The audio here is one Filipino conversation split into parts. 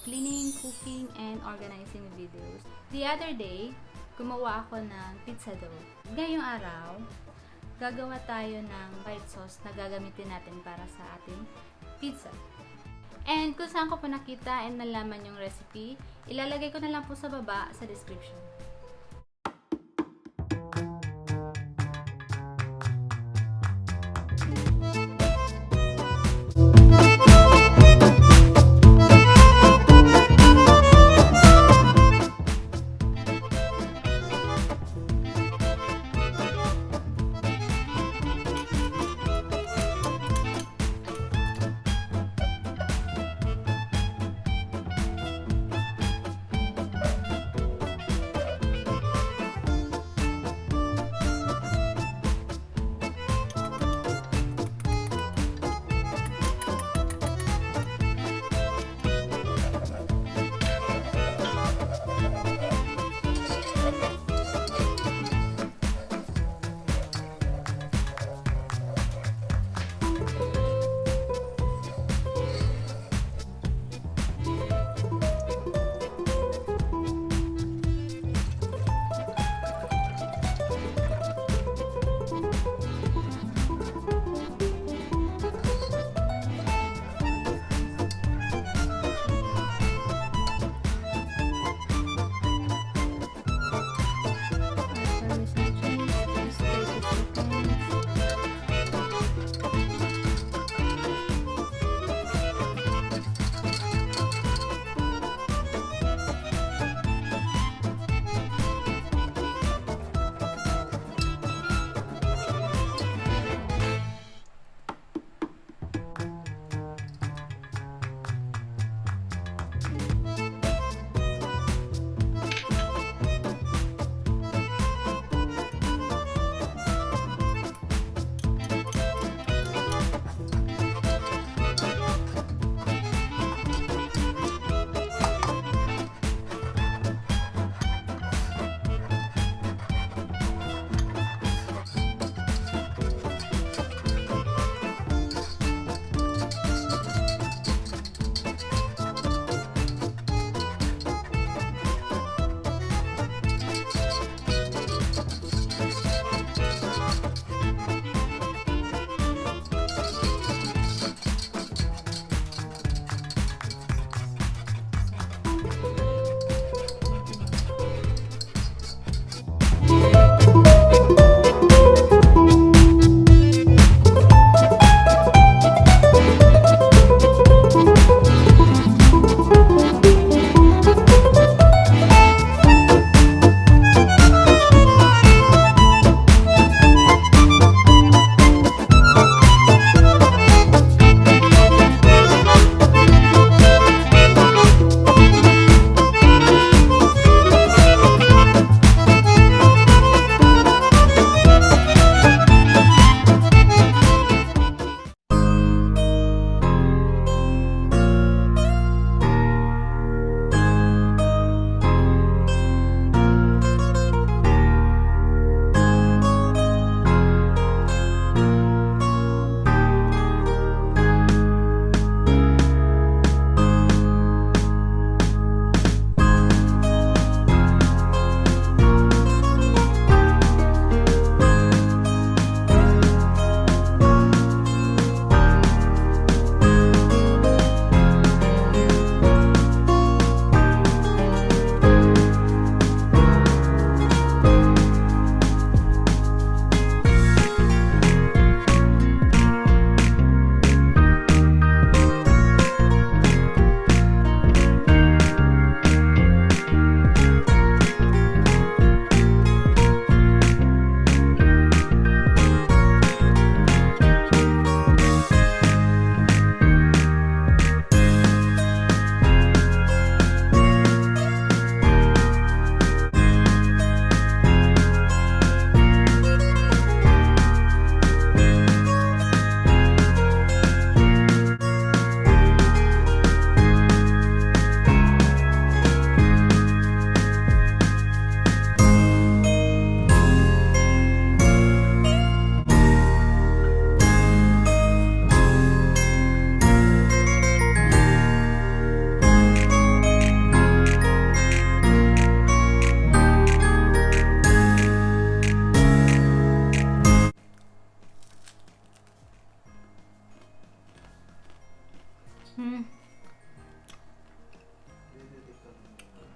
cleaning, cooking, and organizing videos. The other day, gumawa ako ng pizza dough. Ngayong araw, gagawa tayo ng white sauce na gagamitin natin para sa ating pizza. And kung saan ko po nakita and nalaman yung recipe, ilalagay ko na lang po sa baba sa description.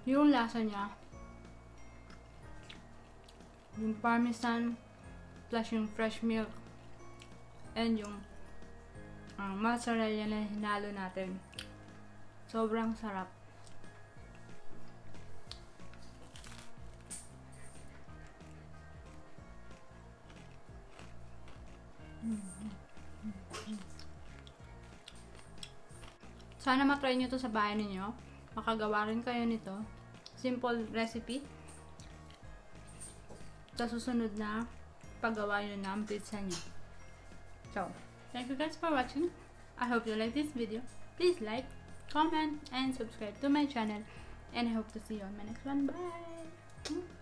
Yung lasa niya, yung parmesan plus yung fresh milk and yung mozzarella na hinalo natin. Sobrang sarap. Sana matry nyo to sa bahay ninyo. Makagawa rin kayo nito. Simple recipe. Sa susunod na paggawa nyo ng pizza nyo. So, thank you guys for watching. I hope you like this video. Please like, comment, and subscribe to my channel. And I hope to see you on my next one. Bye!